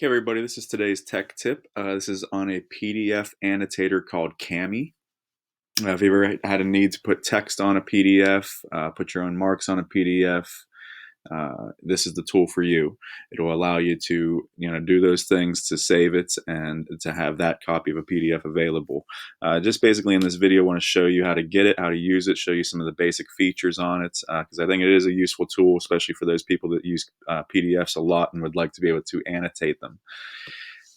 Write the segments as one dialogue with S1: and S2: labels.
S1: Hey everybody, this is today's tech tip. This is on a PDF annotator called Cami. If you ever had a need to put text on a PDF, put your own marks on a PDF, this is the tool for you. It will allow you to, do those things to save it and to have that copy of a PDF available. Just basically in this video, I want to show you how to get it, how to use it, show you some of the basic features on it, because I think it is a useful tool, especially for those people that use PDFs a lot and would like to be able to annotate them.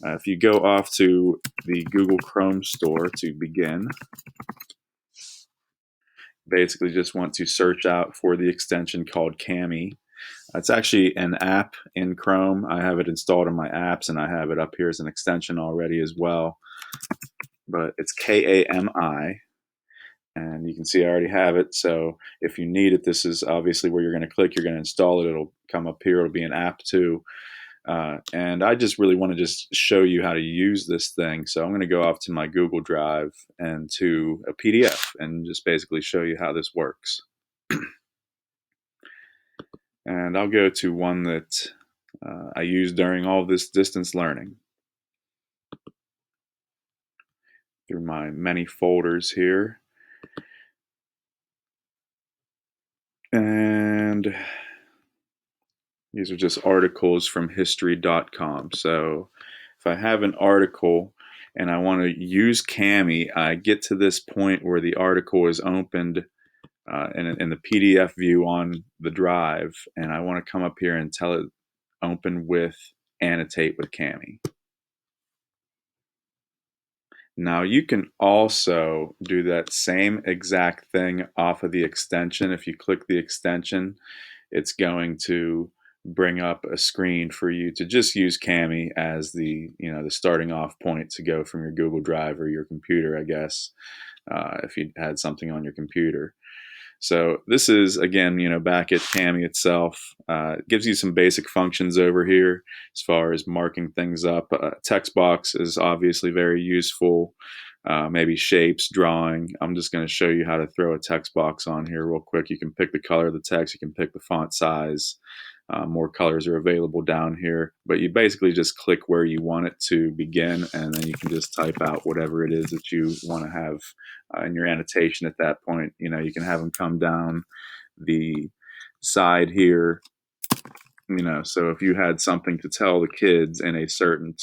S1: If you go off to the Google Chrome store to begin, basically just want to search out for the extension called Cami. It's actually an app in Chrome. I have it installed in my apps, and I have it up here as an extension already as well. But it's Kami, and you can see I already have it. So if you need it, this is obviously where you're going to click. You're going to install it. It'll come up here. It'll be an app too. And I just really want to just show you how to use this thing. So I'm going to go off to my Google Drive and to a PDF and just basically show you how this works. And I'll go to one that I use during all this distance learning. Through my many folders here. And these are just articles from history.com. So if I have an article and I want to use Cami, I get to this point where the article is opened in the PDF view on the drive, and I want to come up here and tell it open with annotate with Cami. Now you can also do that same exact thing off of the extension. If you click the extension, it's going to bring up a screen for you to just use Cami as the starting off point to go from your Google Drive or your computer, I guess, if you had something on your computer. So this is, again, back at Cami itself. It gives you some basic functions over here as far as marking things up. Text box is obviously very useful. Maybe shapes, drawing. I'm just going to show you how to throw a text box on here real quick. You can pick the color of the text. You can pick the font size. More colors are available down here, but you basically just click where you want it to begin, and then you can just type out whatever it is that you want to have in your annotation at that point. You can have them come down the side here, so if you had something to tell the kids in a certain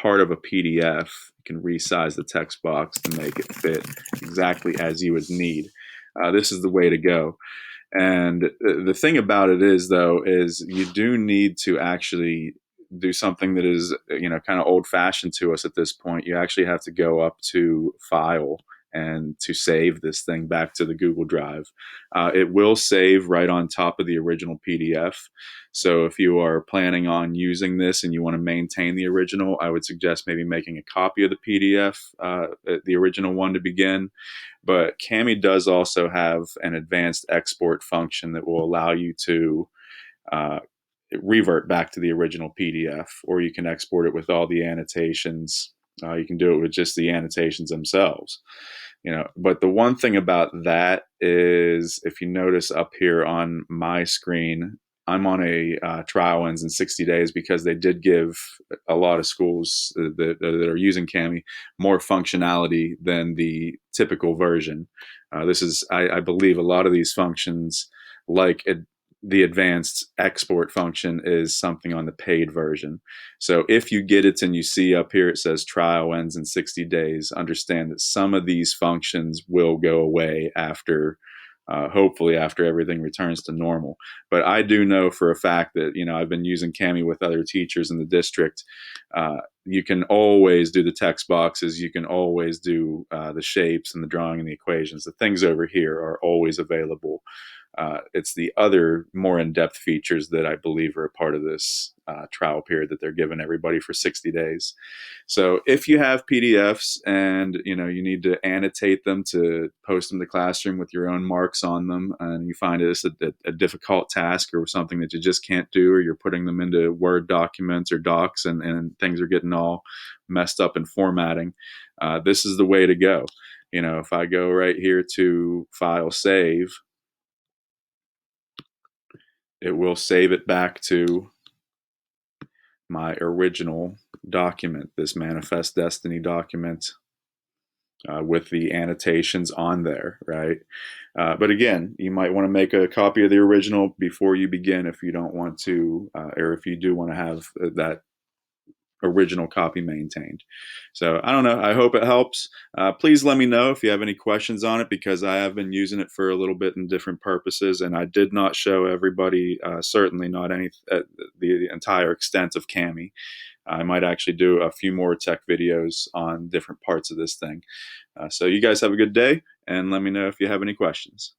S1: part of a PDF, you can resize the text box to make it fit exactly as you would need. This is the way to go. And the thing about it is, though, is you do need to actually do something that is, kind of old-fashioned to us at this point. You actually have to go up to File and to save this thing back to the Google Drive. It will save right on top of the original PDF. So if you are planning on using this and you want to maintain the original, I would suggest maybe making a copy of the PDF, the original one to begin. But Cami does also have an advanced export function that will allow you to revert back to the original PDF, or you can export it with all the annotations. You can do it with just the annotations themselves. But the one thing about that is, if you notice up here on my screen, I'm on a trial ends in 60 days because they did give a lot of schools that are using Cami more functionality than the typical version. This is, I believe, a lot of these functions, like the advanced export function, is something on the paid version. So if you get it and you see up here it says trial ends in 60 days, understand that some of these functions will go away after, hopefully after everything returns to normal. But I do know for a fact that, I've been using Cami with other teachers in the district. You can always do the text boxes. You can always do the shapes and the drawing and the equations. The things over here are always available. It's the other more in-depth features that I believe are a part of this trial period that they're giving everybody for 60 days. So if you have PDFs and you need to annotate them to post them to Classroom with your own marks on them, and you find this a difficult task or something that you just can't do, or you're putting them into Word documents or docs and things are getting all messed up in formatting, this is the way to go. If I go right here to File, Save, it will save it back to my original document, this Manifest Destiny document, with the annotations on there, right? But again, you might want to make a copy of the original before you begin if you don't want to, or if you do want to have that original copy maintained. So I don't know. I hope it helps. Please let me know if you have any questions on it, because I have been using it for a little bit in different purposes, and I did not show everybody, certainly not the entire extent of Cami. I might actually do a few more tech videos on different parts of this thing. So you guys have a good day, and let me know if you have any questions.